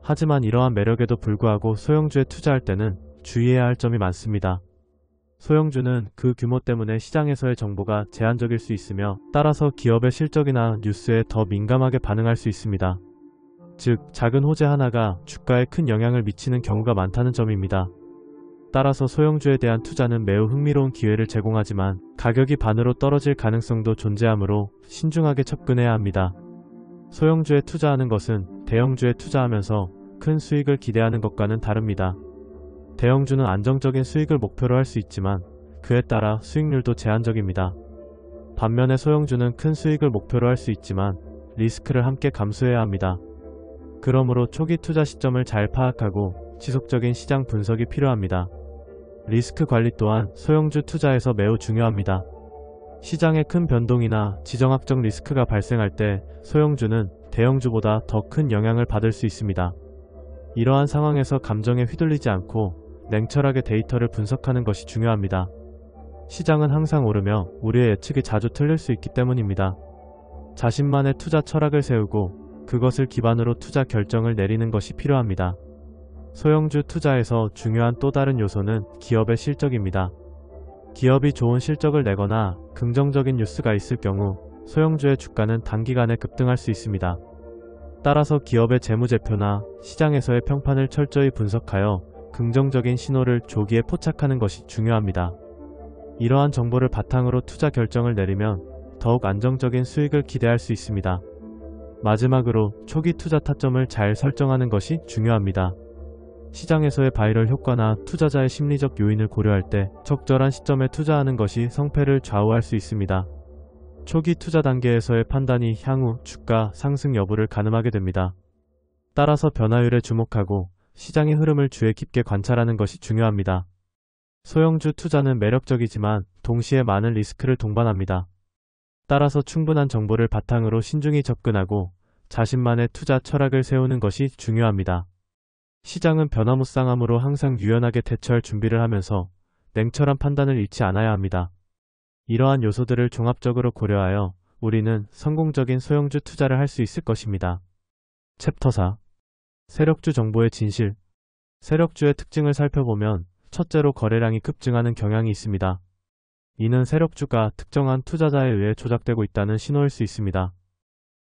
B: 하지만 이러한 매력에도 불구하고 소형주에 투자할 때는 주의해야 할 점이 많습니다. 소형주는 그 규모 때문에 시장에서의 정보가 제한적일 수 있으며 따라서 기업의 실적이나 뉴스에 더 민감하게 반응할 수 있습니다. 즉, 작은 호재 하나가 주가에 큰 영향을 미치는 경우가 많다는 점입니다. 따라서 소형주에 대한 투자는 매우 흥미로운 기회를 제공하지만 가격이 반으로 떨어질 가능성도 존재하므로 신중하게 접근해야 합니다. 소형주에 투자하는 것은 대형주에 투자하면서 큰 수익을 기대하는 것과는 다릅니다. 대형주는 안정적인 수익을 목표로 할 수 있지만 그에 따라 수익률도 제한적입니다. 반면에 소형주는 큰 수익을 목표로 할 수 있지만 리스크를 함께 감수해야 합니다. 그러므로 초기 투자 시점을 잘 파악하고 지속적인 시장 분석이 필요합니다. 리스크 관리 또한 소형주 투자에서 매우 중요합니다. 시장의 큰 변동이나 지정학적 리스크가 발생할 때 소형주는 대형주보다 더 큰 영향을 받을 수 있습니다. 이러한 상황에서 감정에 휘둘리지 않고 냉철하게 데이터를 분석하는 것이 중요합니다. 시장은 항상 오르며 우리의 예측이 자주 틀릴 수 있기 때문입니다. 자신만의 투자 철학을 세우고 그것을 기반으로 투자 결정을 내리는 것이 필요합니다. 소형주 투자에서 중요한 또 다른 요소는 기업의 실적입니다. 기업이 좋은 실적을 내거나 긍정적인 뉴스가 있을 경우 소형주의 주가는 단기간에 급등할 수 있습니다. 따라서 기업의 재무제표나 시장에서의 평판을 철저히 분석하여 긍정적인 신호를 조기에 포착하는 것이 중요합니다. 이러한 정보를 바탕으로 투자 결정을 내리면 더욱 안정적인 수익을 기대할 수 있습니다. 마지막으로 초기 투자 타점을 잘 설정하는 것이 중요합니다. 시장에서의 바이럴 효과나 투자자의 심리적 요인을 고려할 때 적절한 시점에 투자하는 것이 성패를 좌우할 수 있습니다. 초기 투자 단계에서의 판단이 향후 주가 상승 여부를 가늠하게 됩니다. 따라서 변화율에 주목하고 시장의 흐름을 주의 깊게 관찰하는 것이 중요합니다. 소형주 투자는 매력적이지만 동시에 많은 리스크를 동반합니다. 따라서 충분한 정보를 바탕으로 신중히 접근하고 자신만의 투자 철학을 세우는 것이 중요합니다. 시장은 변화무쌍하므로 항상 유연하게 대처할 준비를 하면서 냉철한 판단을 잃지 않아야 합니다. 이러한 요소들을 종합적으로 고려하여 우리는 성공적인 소형주 투자를 할 수 있을 것입니다. 챕터 4. 세력주 정보의 진실. 세력주의 특징을 살펴보면 첫째로 거래량이 급증하는 경향이 있습니다. 이는 세력주가 특정한 투자자에 의해 조작되고 있다는 신호일 수 있습니다.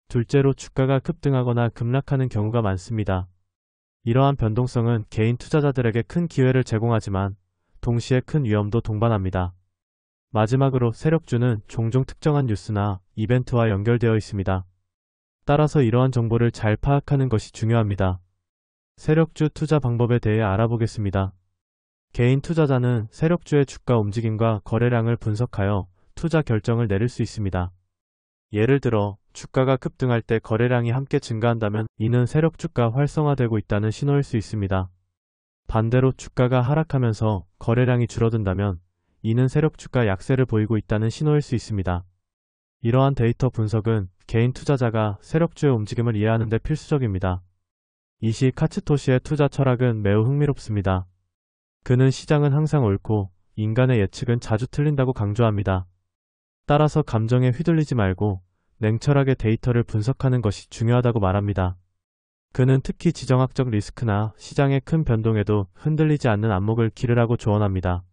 B: 둘째로 주가가 급등하거나 급락하는 경우가 많습니다. 이러한 변동성은 개인 투자자들에게 큰 기회를 제공하지만 동시에 큰 위험도 동반합니다. 마지막으로 세력주는 종종 특정한 뉴스나 이벤트와 연결되어 있습니다. 따라서 이러한 정보를 잘 파악하는 것이 중요합니다. 세력주 투자 방법에 대해 알아보겠습니다. 개인 투자자는 세력주의 주가 움직임과 거래량을 분석하여 투자 결정을 내릴 수 있습니다. 예를 들어 주가가 급등할 때 거래량이 함께 증가한다면 이는 세력주가 활성화되고 있다는 신호일 수 있습니다. 반대로 주가가 하락하면서 거래량이 줄어든다면 이는 세력주가 약세를 보이고 있다는 신호일 수 있습니다. 이러한 데이터 분석은 개인 투자자가 세력주의 움직임을 이해하는 데 필수적입니다. 이시 카츠토시의 투자 철학은 매우 흥미롭습니다. 그는 시장은 항상 옳고 인간의 예측은 자주 틀린다고 강조합니다. 따라서 감정에 휘둘리지 말고 냉철하게 데이터를 분석하는 것이 중요하다고 말합니다. 그는 특히 지정학적 리스크나 시장의 큰 변동에도 흔들리지 않는 안목을 기르라고 조언합니다.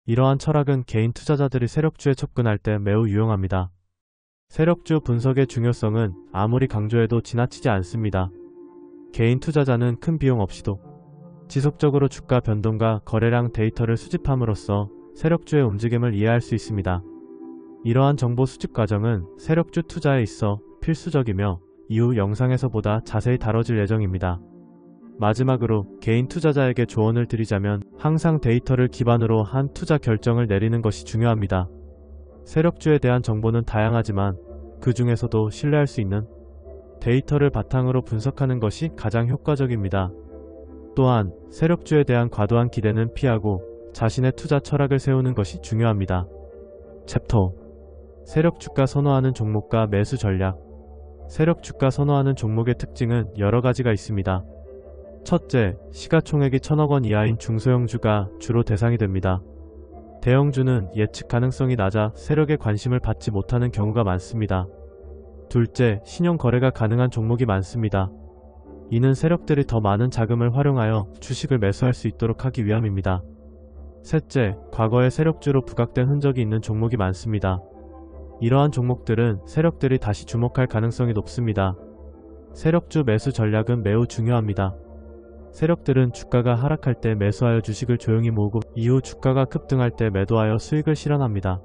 B: 이러한 철학은 개인 투자자들이 세력주에 접근할 때 매우 유용합니다. 세력주 분석의 중요성은 아무리 강조해도 지나치지 않습니다. 개인 투자자는 큰 비용 없이도 지속적으로 주가 변동과 거래량 데이터를 수집함으로써 세력주의 움직임을 이해할 수 있습니다. 이러한 정보 수집 과정은 세력주 투자에 있어 필수적이며 이후 영상에서보다 자세히 다뤄질 예정입니다. 마지막으로 개인 투자자에게 조언을 드리자면 항상 데이터를 기반으로 한 투자 결정을 내리는 것이 중요합니다. 세력주에 대한 정보는 다양하지만 그 중에서도 신뢰할 수 있는 데이터를 바탕으로 분석하는 것이 가장 효과적입니다. 또한 세력주에 대한 과도한 기대는 피하고 자신의 투자 철학을 세우는 것이 중요합니다. 챕터 세력주가 선호하는 종목과 매수 전략. 세력주가 선호하는 종목의 특징은 여러 가지가 있습니다. 첫째, 시가총액이 1000억 원 이하인 중소형주가 주로 대상이 됩니다. 대형주는 예측 가능성이 낮아 세력의 관심을 받지 못하는 경우가 많습니다. 둘째, 신용 거래가 가능한 종목이 많습니다. 이는 세력들이 더 많은 자금을 활용하여 주식을 매수할 수 있도록 하기 위함입니다. 셋째, 과거에 세력주로 부각된 흔적이 있는 종목이 많습니다. 이러한 종목들은 세력들이 다시 주목할 가능성이 높습니다. 세력주 매수 전략은 매우 중요합니다. 세력들은 주가가 하락할 때 매수하여 주식을 조용히 모으고 이후 주가가 급등할 때 매도하여 수익을 실현합니다.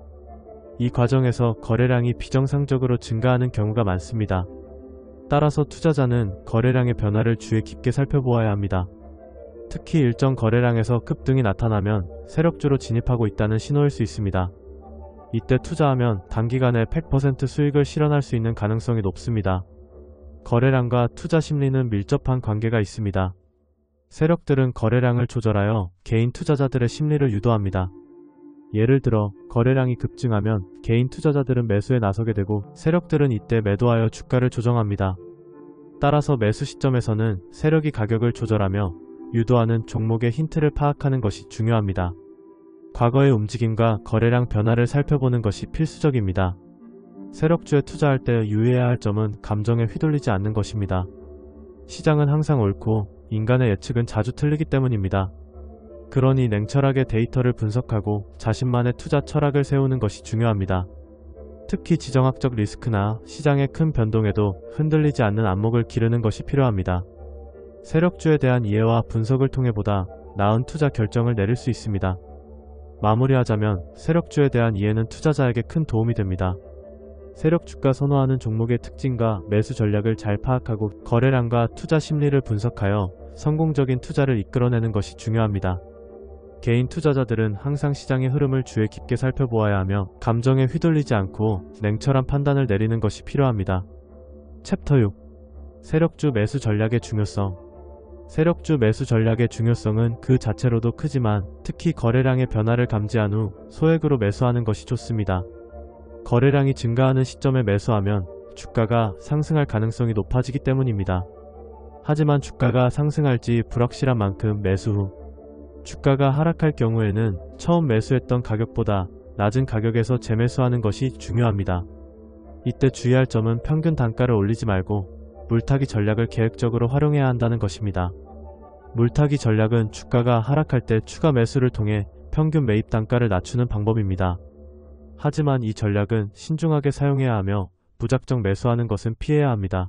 B: 이 과정에서 거래량이 비정상적으로 증가하는 경우가 많습니다. 따라서 투자자는 거래량의 변화를 주의 깊게 살펴보아야 합니다. 특히 일정 거래량에서 급등이 나타나면 세력주로 진입하고 있다는 신호일 수 있습니다. 이때 투자하면 단기간에 100% 수익을 실현할 수 있는 가능성이 높습니다. 거래량과 투자 심리는 밀접한 관계가 있습니다. 세력들은 거래량을 조절하여 개인 투자자들의 심리를 유도합니다. 예를 들어 거래량이 급증하면 개인 투자자들은 매수에 나서게 되고 세력들은 이때 매도하여 주가를 조정합니다. 따라서 매수 시점에서는 세력이 가격을 조절하며 유도하는 종목의 힌트를 파악하는 것이 중요합니다. 과거의 움직임과 거래량 변화를 살펴보는 것이 필수적입니다. 세력주에 투자할 때 유의해야 할 점은 감정에 휘둘리지 않는 것입니다. 시장은 항상 옳고 인간의 예측은 자주 틀리기 때문입니다. 그러니 냉철하게 데이터를 분석하고 자신만의 투자 철학을 세우는 것이 중요합니다. 특히 지정학적 리스크나 시장의 큰 변동에도 흔들리지 않는 안목을 기르는 것이 필요합니다. 세력주에 대한 이해와 분석을 통해 보다 나은 투자 결정을 내릴 수 있습니다. 마무리하자면 세력주에 대한 이해는 투자자에게 큰 도움이 됩니다. 세력주가 선호하는 종목의 특징과 매수 전략을 잘 파악하고 거래량과 투자 심리를 분석하여 성공적인 투자를 이끌어내는 것이 중요합니다. 개인 투자자들은 항상 시장의 흐름을 주의 깊게 살펴보아야 하며 감정에 휘둘리지 않고 냉철한 판단을 내리는 것이 필요합니다. 챕터 6. 세력주 매수 전략의 중요성. 세력주 매수 전략의 중요성은 그 자체로도 크지만 특히 거래량의 변화를 감지한 후 소액으로 매수하는 것이 좋습니다. 거래량이 증가하는 시점에 매수하면 주가가 상승할 가능성이 높아지기 때문입니다. 하지만 주가가 상승할지 불확실한 만큼 매수 후 주가가 하락할 경우에는 처음 매수했던 가격보다 낮은 가격에서 재매수하는 것이 중요합니다. 이때 주의할 점은 평균 단가를 올리지 말고 물타기 전략을 계획적으로 활용해야 한다는 것입니다. 물타기 전략은 주가가 하락할 때 추가 매수를 통해 평균 매입 단가를 낮추는 방법입니다. 하지만 이 전략은 신중하게 사용해야 하며 무작정 매수하는 것은 피해야 합니다.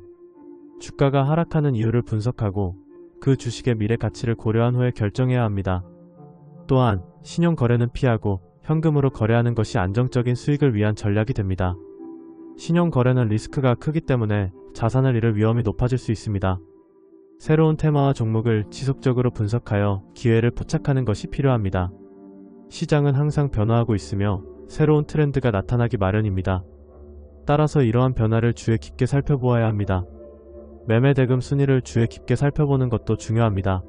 B: 주가가 하락하는 이유를 분석하고 그 주식의 미래 가치를 고려한 후에 결정해야 합니다. 또한 신용 거래는 피하고 현금으로 거래하는 것이 안정적인 수익을 위한 전략이 됩니다. 신용 거래는 리스크가 크기 때문에 자산을 잃을 위험이 높아질 수 있습니다. 새로운 테마와 종목을 지속적으로 분석하여 기회를 포착하는 것이 필요합니다. 시장은 항상 변화하고 있으며 새로운 트렌드가 나타나기 마련입니다. 따라서 이러한 변화를 주의 깊게 살펴보아야 합니다. 매매 대금 순위를 주의 깊게 살펴보는 것도 중요합니다.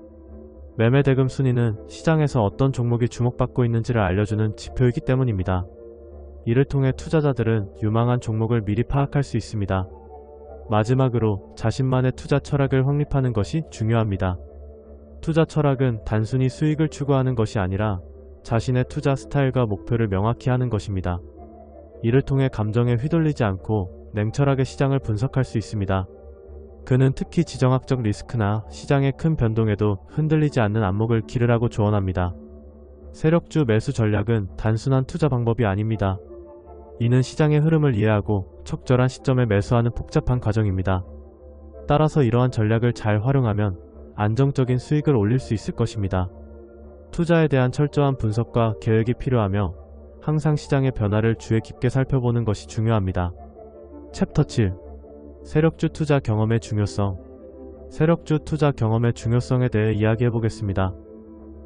B: 매매 대금 순위는 시장에서 어떤 종목이 주목받고 있는지를 알려주는 지표이기 때문입니다. 이를 통해 투자자들은 유망한 종목을 미리 파악할 수 있습니다. 마지막으로 자신만의 투자 철학을 확립하는 것이 중요합니다. 투자 철학은 단순히 수익을 추구하는 것이 아니라 자신의 투자 스타일과 목표를 명확히 하는 것입니다. 이를 통해 감정에 휘둘리지 않고 냉철하게 시장을 분석할 수 있습니다. 그는 특히 지정학적 리스크나 시장의 큰 변동에도 흔들리지 않는 안목을 기르라고 조언합니다. 세력주 매수 전략은 단순한 투자 방법이 아닙니다. 이는 시장의 흐름을 이해하고 적절한 시점에 매수하는 복잡한 과정입니다. 따라서 이러한 전략을 잘 활용하면 안정적인 수익을 올릴 수 있을 것입니다. 투자에 대한 철저한 분석과 계획이 필요하며 항상 시장의 변화를 주의 깊게 살펴보는 것이 중요합니다. 챕터 7. 세력주 투자 경험의 중요성. 세력주 투자 경험의 중요성에 대해 이야기해 보겠습니다.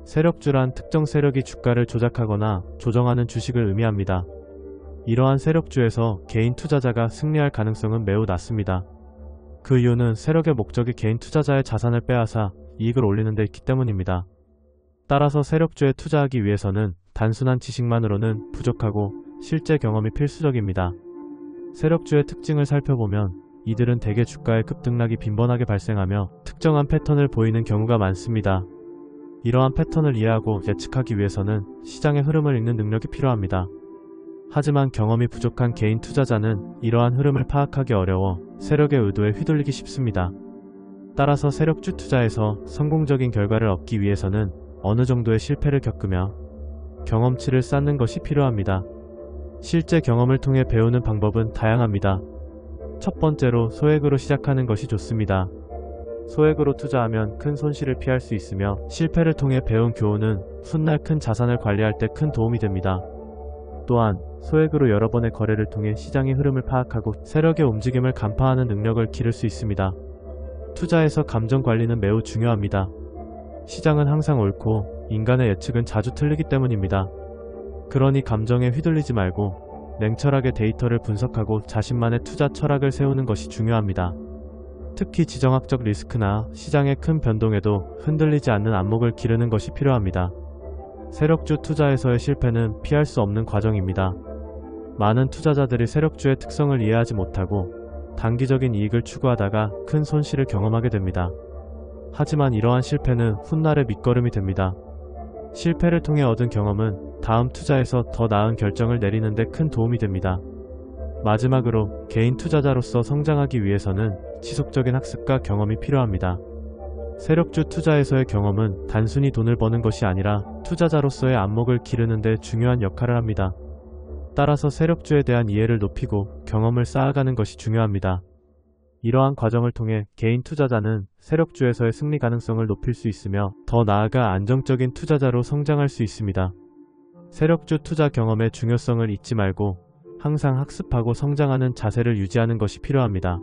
B: 세력주란 특정 세력이 주가를 조작하거나 조정하는 주식을 의미합니다. 이러한 세력주에서 개인 투자자가 승리할 가능성은 매우 낮습니다. 그 이유는 세력의 목적이 개인 투자자의 자산을 빼앗아 이익을 올리는 데 있기 때문입니다. 따라서 세력주에 투자하기 위해서는 단순한 지식만으로는 부족하고 실제 경험이 필수적입니다. 세력주의 특징을 살펴보면 이들은 대개 주가의 급등락이 빈번하게 발생하며 특정한 패턴을 보이는 경우가 많습니다. 이러한 패턴을 이해하고 예측하기 위해서는 시장의 흐름을 읽는 능력이 필요합니다. 하지만 경험이 부족한 개인 투자자는 이러한 흐름을 파악하기 어려워 세력의 의도에 휘둘리기 쉽습니다. 따라서 세력주 투자에서 성공적인 결과를 얻기 위해서는 어느 정도의 실패를 겪으며 경험치를 쌓는 것이 필요합니다. 실제 경험을 통해 배우는 방법은 다양합니다. 첫 번째로 소액으로 시작하는 것이 좋습니다. 소액으로 투자하면 큰 손실을 피할 수 있으며 실패를 통해 배운 교훈은 훗날 큰 자산을 관리할 때 큰 도움이 됩니다. 또한 소액으로 여러 번의 거래를 통해 시장의 흐름을 파악하고 세력의 움직임을 간파하는 능력을 기를 수 있습니다. 투자에서 감정 관리는 매우 중요합니다. 시장은 항상 옳고 인간의 예측은 자주 틀리기 때문입니다. 그러니 감정에 휘둘리지 말고 냉철하게 데이터를 분석하고 자신만의 투자 철학을 세우는 것이 중요합니다. 특히 지정학적 리스크나 시장의 큰 변동에도 흔들리지 않는 안목을 기르는 것이 필요합니다. 세력주 투자에서의 실패는 피할 수 없는 과정입니다. 많은 투자자들이 세력주의 특성을 이해하지 못하고 단기적인 이익을 추구하다가 큰 손실을 경험하게 됩니다. 하지만 이러한 실패는 훗날의 밑거름이 됩니다. 실패를 통해 얻은 경험은 다음 투자에서 더 나은 결정을 내리는 데 큰 도움이 됩니다. 마지막으로 개인 투자자로서 성장하기 위해서는 지속적인 학습과 경험이 필요합니다. 세력주 투자에서의 경험은 단순히 돈을 버는 것이 아니라 투자자로서의 안목을 기르는 데 중요한 역할을 합니다. 따라서 세력주에 대한 이해를 높이고 경험을 쌓아가는 것이 중요합니다. 이러한 과정을 통해 개인 투자자는 세력주에서의 승리 가능성을 높일 수 있으며 더 나아가 안정적인 투자자로 성장할 수 있습니다. 세력주 투자 경험의 중요성을 잊지 말고 항상 학습하고 성장하는 자세를 유지하는 것이 필요합니다.